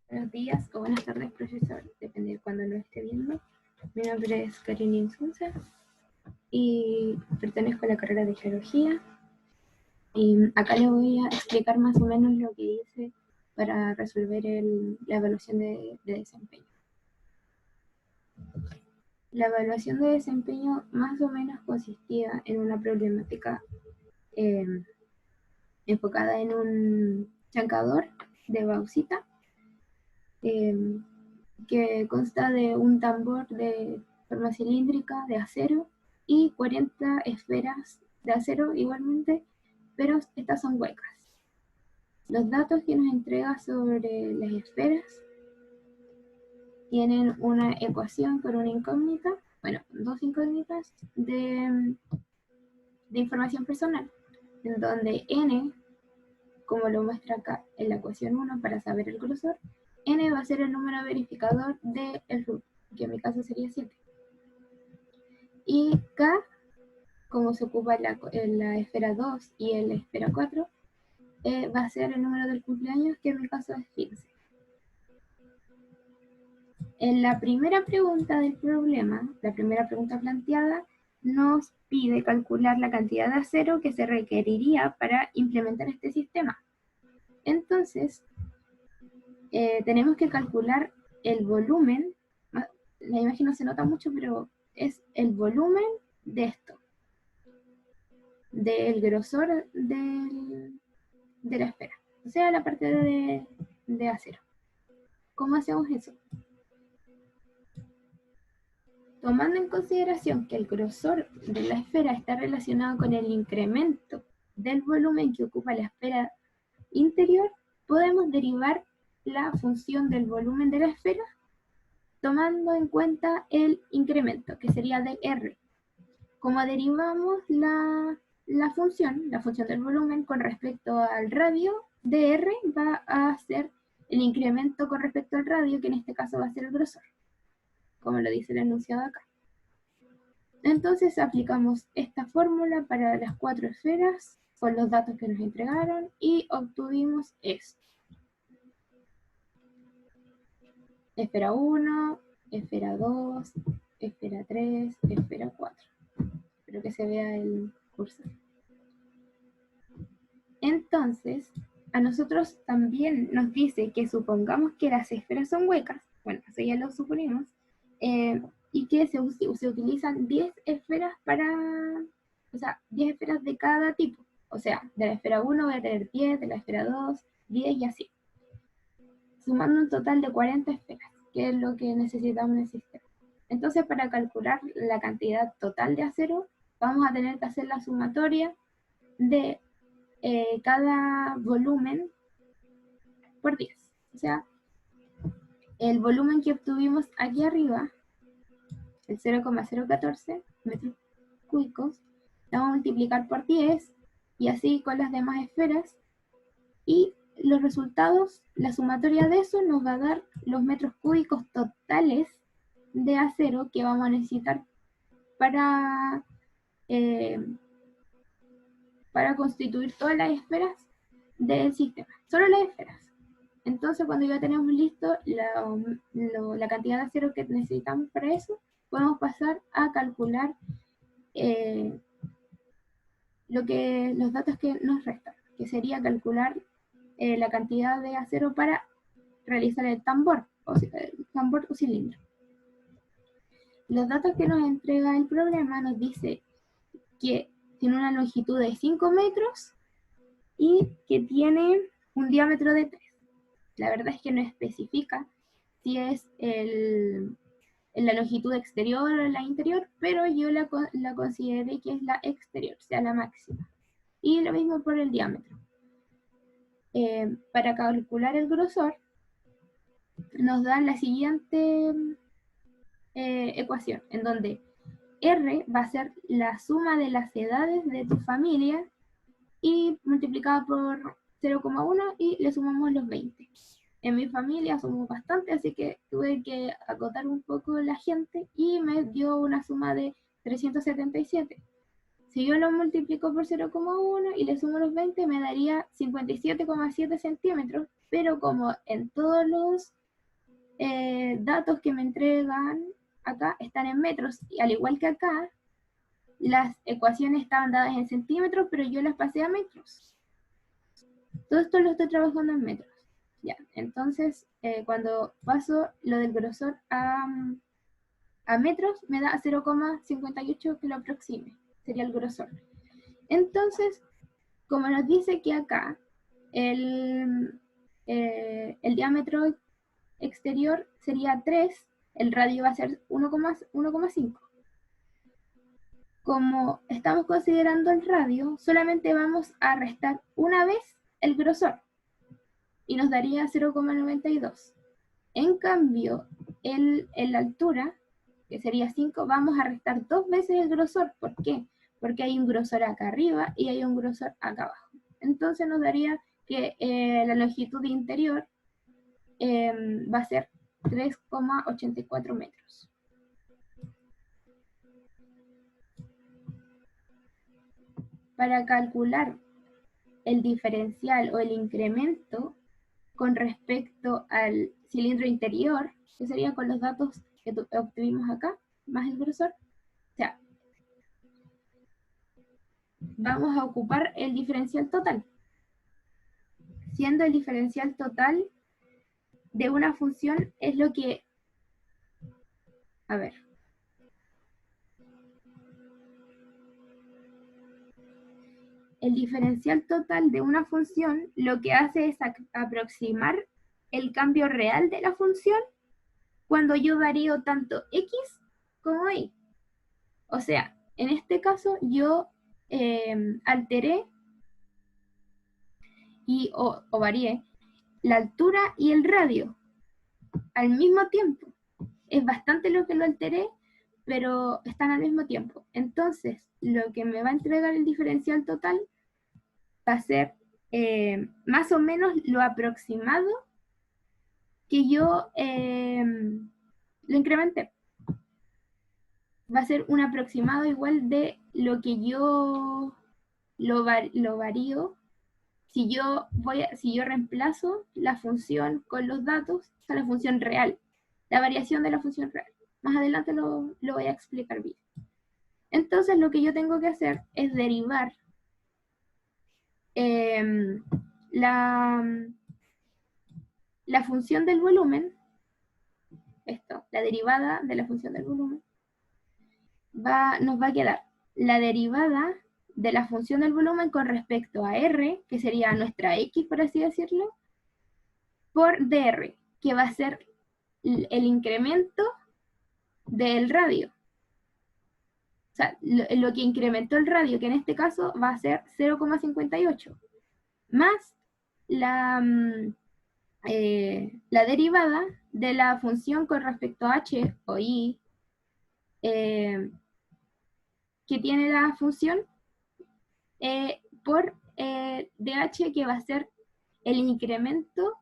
Buenos días o buenas tardes, profesor, depende de cuándo lo esté viendo. Mi nombre es Karina Insunza y pertenezco a la carrera de Geología. Y acá les voy a explicar más o menos lo que hice para resolver la evaluación de desempeño. La evaluación de desempeño más o menos consistía en una problemática enfocada en un chancador de bauxita que consta de un tambor de forma cilíndrica de acero y 40 esferas de acero igualmente, pero estas son huecas. Los datos que nos entrega sobre las esferas tienen una ecuación con una incógnita, bueno, dos incógnitas de información personal, en donde n, como lo muestra acá en la ecuación 1 para saber el grosor, n va a ser el número verificador del root, que en mi caso sería 7. Y k, como se ocupa en la esfera 2 y en la esfera 4, va a ser el número del cumpleaños, que en mi caso es 15. En la primera pregunta del problema, la primera pregunta planteada, nos pide calcular la cantidad de acero que se requeriría para implementar este sistema. Entonces, tenemos que calcular el volumen. La imagen no se nota mucho, pero es el volumen de esto, del grosor de la esfera, o sea, la parte de acero. ¿Cómo hacemos eso? Tomando en consideración que el grosor de la esfera está relacionado con el incremento del volumen que ocupa la esfera interior, podemos derivar la función del volumen de la esfera tomando en cuenta el incremento, que sería de R. Como derivamos la función del volumen con respecto al radio, de R va a ser el incremento con respecto al radio, que en este caso va a ser el grosor, como lo dice el enunciado acá. Entonces aplicamos esta fórmula para las 4 esferas con los datos que nos entregaron y obtuvimos esto. Esfera 1, esfera 2, esfera 3, esfera 4. Espero que se vea el cursor. Entonces, a nosotros también nos dice que supongamos que las esferas son huecas, bueno, eso ya lo suponemos, y que se utilizan 10 esferas o sea, 10 esferas de cada tipo. O sea, de la esfera 1 voy a tener 10, de la esfera 2, 10 y así. Sumando un total de 40 esferas, que es lo que necesitamos en el sistema. Entonces, para calcular la cantidad total de acero, vamos a tener que hacer la sumatoria de cada volumen por 10. O sea, el volumen que obtuvimos aquí arriba, el 0,014 metros cúbicos, lo vamos a multiplicar por 10 y así con las demás esferas, y los resultados, la sumatoria de eso nos va a dar los metros cúbicos totales de acero que vamos a necesitar para constituir todas las esferas del sistema, solo las esferas. Entonces, cuando ya tenemos listo la cantidad de acero que necesitamos para eso, podemos pasar a calcular los datos que nos restan, que sería calcular la cantidad de acero para realizar el tambor o cilindro. Los datos que nos entrega el problema nos dice que tiene una longitud de 5 metros y que tiene un diámetro de 3. La verdad es que no especifica si es en la longitud exterior o en la interior, pero yo la consideré que es la exterior, sea la máxima. Y lo mismo por el diámetro. Para calcular el grosor, nos dan la siguiente ecuación, en donde R va a ser la suma de las edades de tu familia y multiplicada por 0,1 y le sumamos los 20. En mi familia somos bastante, así que tuve que acotar un poco la gente y me dio una suma de 377. Si yo lo multiplico por 0,1 y le sumo los 20, me daría 57,7 centímetros, pero como en todos los datos que me entregan acá están en metros, y al igual que acá, las ecuaciones estaban dadas en centímetros, pero yo las pasé a metros. Todo esto lo estoy trabajando en metros. Ya, entonces, cuando paso lo del grosor a metros, me da 0,58 que lo aproxime. Sería el grosor. Entonces, como nos dice que acá el diámetro exterior sería 3, el radio va a ser 1,5. Como estamos considerando el radio, solamente vamos a restar una vez el grosor y nos daría 0,92. En cambio, en la altura, que sería 5, vamos a restar 2 veces el grosor. ¿Por qué? Porque hay un grosor acá arriba y hay un grosor acá abajo. Entonces nos daría que la longitud interior va a ser 3,84 metros. Para calcular el diferencial o el incremento con respecto al cilindro interior, que sería con los datos que obtuvimos acá, más el grosor, o sea, vamos a ocupar el diferencial total, siendo el diferencial total de una función es lo que, a ver, el diferencial total de una función lo que hace es aproximar el cambio real de la función cuando yo varío tanto x como y. O sea, en este caso yo alteré o varié la altura y el radio al mismo tiempo. Es bastante lo que lo alteré, pero están al mismo tiempo. Entonces, lo que me va a entregar el diferencial total va a ser más o menos lo aproximado que yo lo incrementé. Va a ser un aproximado igual de lo que yo lo varío si yo reemplazo la función con los datos a la función real, la variación de la función real. Más adelante lo voy a explicar bien. Entonces lo que yo tengo que hacer es derivar la función del volumen, la derivada de la función del volumen, nos va a quedar la derivada de la función del volumen con respecto a R, que sería nuestra X, por así decirlo, por dr, que va a ser el incremento del radio. O sea, lo que incrementó el radio, que en este caso va a ser 0,58, más la derivada de la función con respecto a h o y que tiene la función por dh, que va a ser el incremento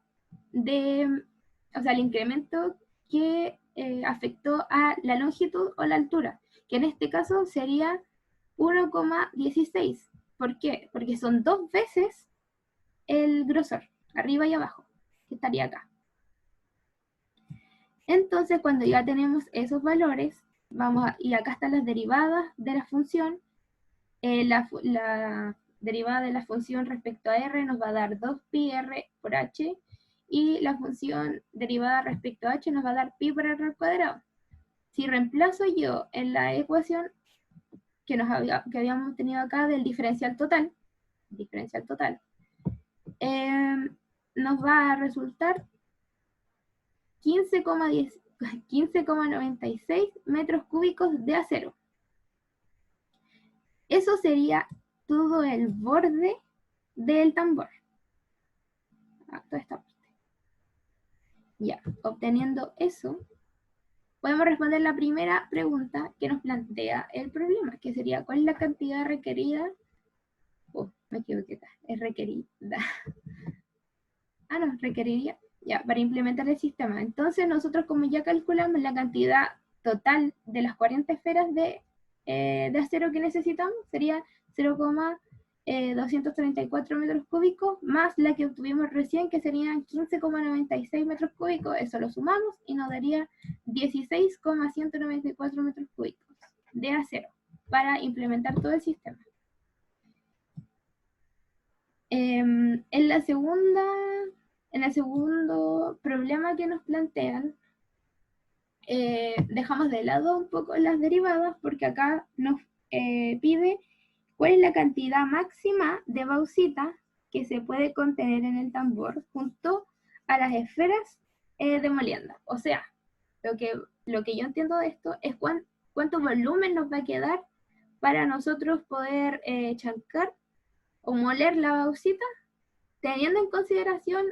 el incremento que afectó a la longitud o la altura, que en este caso sería 1,16. ¿Por qué? Porque son 2 veces el grosor, arriba y abajo, que estaría acá. Entonces, cuando ya tenemos esos valores, y acá están las derivadas de la función, la derivada de la función respecto a r nos va a dar 2πr por h, y la función derivada respecto a h nos va a dar pi por r al cuadrado. Si reemplazo yo en la ecuación que habíamos tenido acá del diferencial total, nos va a resultar 15,96 metros cúbicos de acero. Eso sería todo el borde del tambor. Toda esta parte. Ya, obteniendo eso, podemos responder la primera pregunta que nos plantea el problema, que sería ¿cuál es la cantidad requerida? Me equivoqué, es requerida. No, requeriría, ya, para implementar el sistema. Entonces nosotros, como ya calculamos la cantidad total de las 40 esferas de acero que necesitamos, sería 0,5 234 metros cúbicos, más la que obtuvimos recién, que serían 15,96 metros cúbicos. Eso lo sumamos y nos daría 16,194 metros cúbicos de acero para implementar todo el sistema. En el segundo problema que nos plantean, dejamos de lado un poco las derivadas porque acá nos pide cuál es la cantidad máxima de bauxita que se puede contener en el tambor junto a las esferas de molienda. O sea, lo que yo entiendo de esto es cuánto volumen nos va a quedar para nosotros poder chancar o moler la bauxita, teniendo en consideración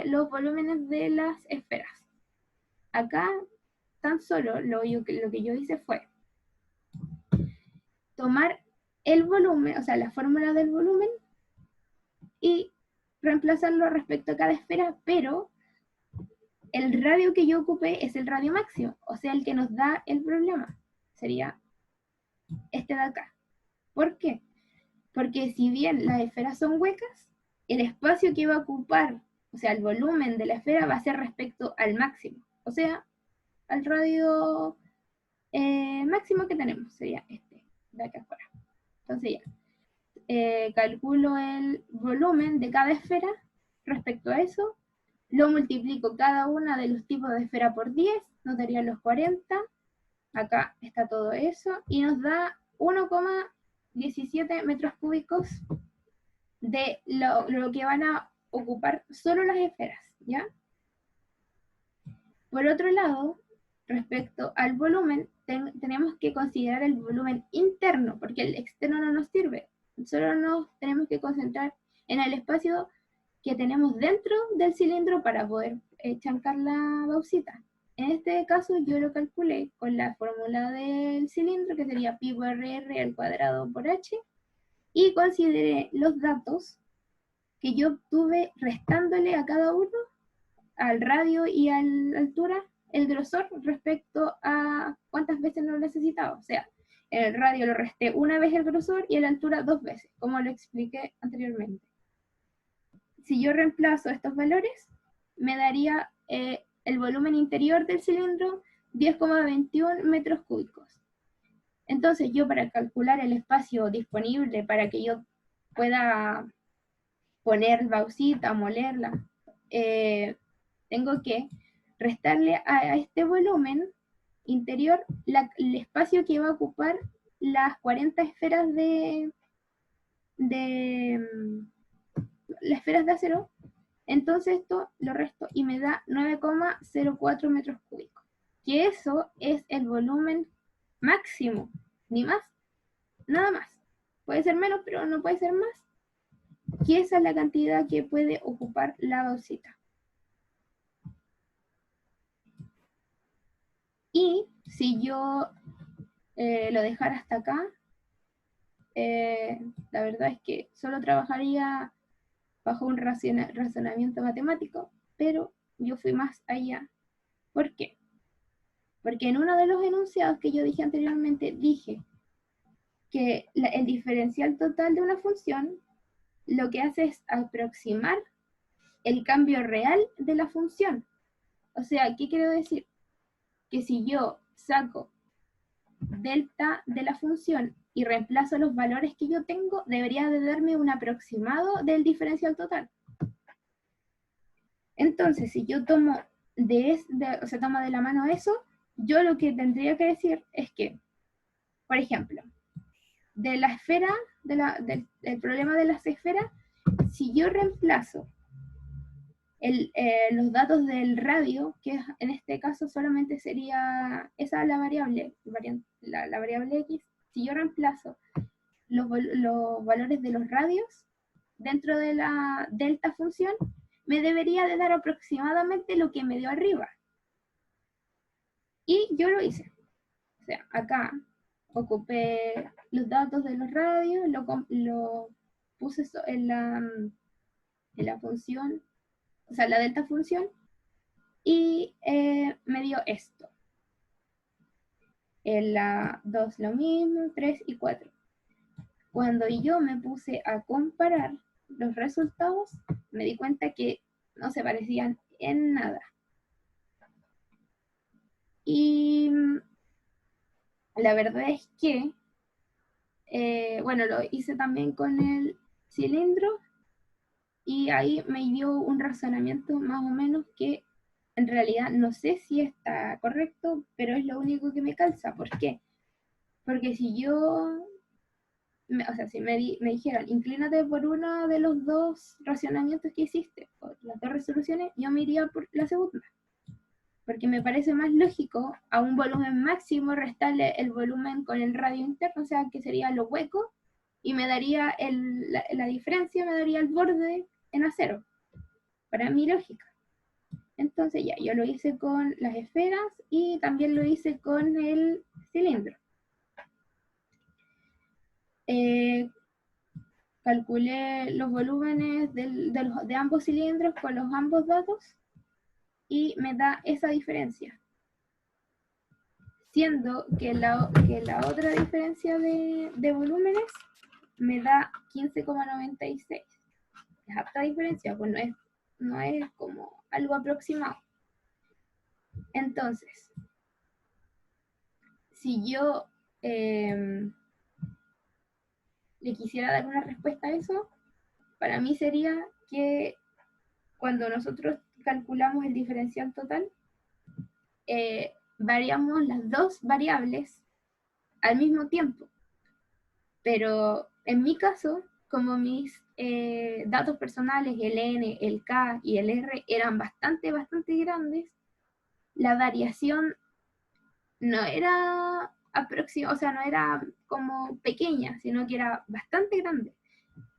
los volúmenes de las esferas. Acá tan solo lo que yo hice fue tomar el volumen, o sea, la fórmula del volumen, y reemplazarlo respecto a cada esfera, pero el radio que yo ocupé es el radio máximo, o sea, el que nos da el problema. Sería este de acá. ¿Por qué? Porque si bien las esferas son huecas, el espacio que va a ocupar, o sea, el volumen de la esfera va a ser respecto al máximo, o sea, al radio máximo que tenemos, sería este, de acá afuera. Entonces ya, calculo el volumen de cada esfera respecto a eso, lo multiplico cada una de los tipos de esfera por 10, nos daría los 40, acá está todo eso, y nos da 1,17 metros cúbicos de lo que van a ocupar solo las esferas, ¿ya? Por otro lado, respecto al volumen, tenemos que considerar el volumen interno, porque el externo no nos sirve. Solo nos tenemos que concentrar en el espacio que tenemos dentro del cilindro para poder chancar la bauxita. En este caso yo lo calculé con la fórmula del cilindro, que sería pi por r al cuadrado por h, y consideré los datos que yo obtuve restándole a cada uno, al radio y a la altura, el grosor respecto a cuántas veces lo necesitaba. O sea, en el radio lo resté una vez el grosor y en la altura 2 veces, como lo expliqué anteriormente. Si yo reemplazo estos valores, me daría el volumen interior del cilindro 10,21 metros cúbicos. Entonces yo, para calcular el espacio disponible para que yo pueda poner bauxita, molerla, tengo que restarle a este volumen interior el espacio que va a ocupar las 40 esferas de las esferas de acero. Entonces esto lo resto y me da 9,04 metros cúbicos, que eso es el volumen máximo, ni más, nada más. Puede ser menos, pero no puede ser más, que esa es la cantidad que puede ocupar la bauxita. Y si yo lo dejara hasta acá, la verdad es que solo trabajaría bajo un razonamiento matemático, pero yo fui más allá. ¿Por qué? Porque en uno de los enunciados que yo dije anteriormente, dije que el diferencial total de una función lo que hace es aproximar el cambio real de la función. O sea, ¿qué quiero decir? Que si yo saco delta de la función y reemplazo los valores que yo tengo, debería de darme un aproximado del diferencial total. Entonces, si yo tomo tomo de la mano eso, yo lo que tendría que decir es que, por ejemplo, de la esfera, del problema de las esferas, si yo reemplazo los datos del radio, que en este caso solamente sería esa la variable X, si yo reemplazo los valores de los radios dentro de la delta función, me debería de dar aproximadamente lo que me dio arriba. Y yo lo hice. O sea, acá ocupé los datos de los radios, lo puse en la función, o sea, la delta función, y me dio esto. En la 2 lo mismo, 3 y 4. cuando yo me puse a comparar los resultados, me di cuenta que no se parecían en nada. Y la verdad es que, bueno, lo hice también con el cilindro y ahí me dio un razonamiento más o menos que en realidad no sé si está correcto, pero es lo único que me calza. ¿Por qué? Porque si yo, o sea, si me dijeran, inclínate por uno de los dos racionamientos que hiciste, o las dos resoluciones, yo me iría por la segunda. Porque me parece más lógico a un volumen máximo restarle el volumen con el radio interno, o sea, que sería lo hueco, y me daría la diferencia, me daría el borde en acero, para mi lógica. Entonces ya, yo lo hice con las esferas y también lo hice con el cilindro. Calculé los volúmenes de ambos cilindros con los ambos datos y me da esa diferencia. Siendo que la otra diferencia de volúmenes me da 15,96. Es harta diferencia, pues no es como algo aproximado. Entonces, si yo le quisiera dar una respuesta a eso, para mí sería que cuando nosotros calculamos el diferencial total, variamos las dos variables al mismo tiempo. Pero en mi caso, como mis datos personales, el N, el K y el R eran bastante grandes, la variación no era aproximada, o sea, no era como pequeña, sino que era bastante grande.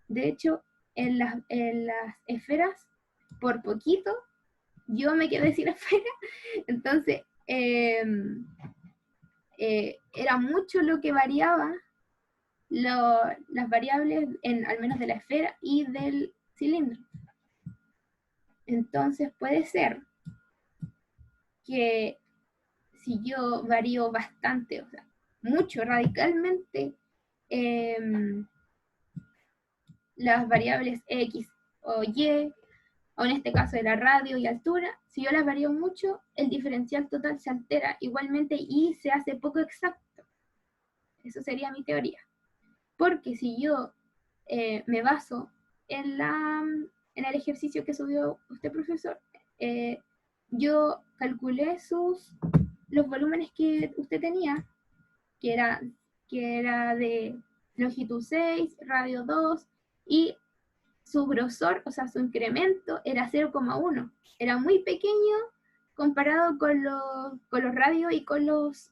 De hecho, en las esferas, por poquito, yo me quedé sin esfera, entonces era mucho lo que variaba las variables, al menos de la esfera y del cilindro. Entonces puede ser que si yo varío bastante, o sea, mucho, radicalmente, eh, las variables X o Y, o en este caso de la radio y altura, si yo las varío mucho, el diferencial total se altera igualmente y se hace poco exacto. Eso sería mi teoría. Porque si yo me baso en el ejercicio que subió usted, profesor, yo calculé los volúmenes que usted tenía, que era de longitud 6, radio 2, y su grosor, o sea, su incremento era 0,1. Era muy pequeño comparado con los radios y con las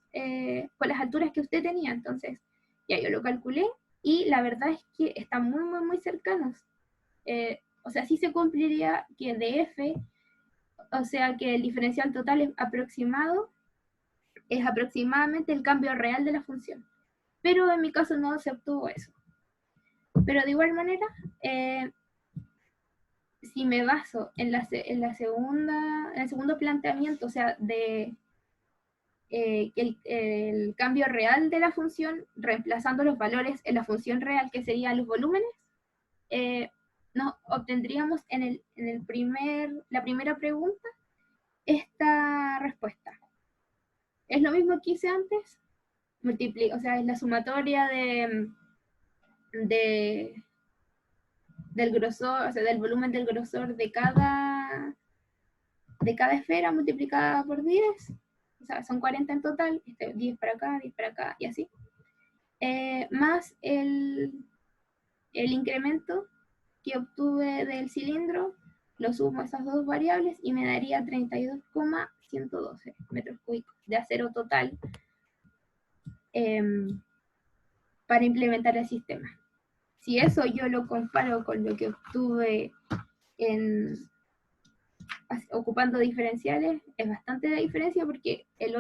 alturas que usted tenía. Entonces, ya yo lo calculé y la verdad es que están muy cercanos. O sea, sí se cumpliría que de F, o sea, que el diferencial total es aproximadamente el cambio real de la función. Pero en mi caso no se obtuvo eso. Pero de igual manera, si me baso en en el segundo planteamiento, o sea, de el cambio real de la función, reemplazando los valores en la función real, que serían los volúmenes, nos obtendríamos en la primera pregunta esta respuesta. Es lo mismo que hice antes, o sea, es la sumatoria del grosor, o sea, del volumen del grosor de cada esfera multiplicada por 10, o sea, son 40 en total, 10 para acá, 10 para acá, y así, más el incremento que obtuve del cilindro, lo sumo a esas dos variables y me daría 32,112 metros cúbicos de acero total para implementar el sistema. Si eso yo lo comparo con lo que obtuve ocupando diferenciales, es bastante la diferencia porque en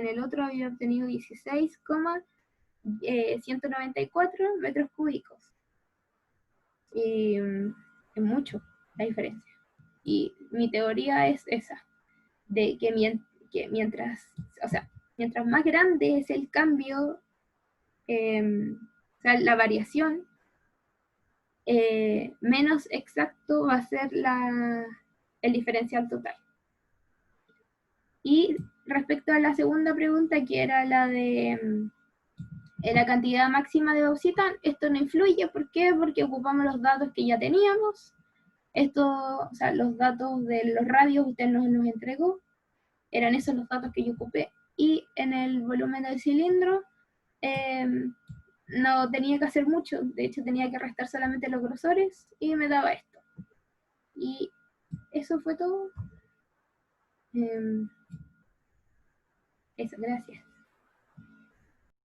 el otro había obtenido 16,194 metros cúbicos. Y es mucho la diferencia. Y mi teoría es esa, de que mientras más grande es el cambio, O sea, la variación menos exacto va a ser el diferencial total. Y respecto a la segunda pregunta, que era la de la cantidad máxima de Gaussian, esto no influye. ¿Por qué? Porque ocupamos los datos que ya teníamos. Esto, o sea, los datos de los radios usted nos los entregó, eran esos los datos que yo ocupé. Y en el volumen del cilindro eh, no tenía que hacer mucho, de hecho tenía que restar solamente los grosores y me daba esto. Y eso fue todo. Eso, gracias.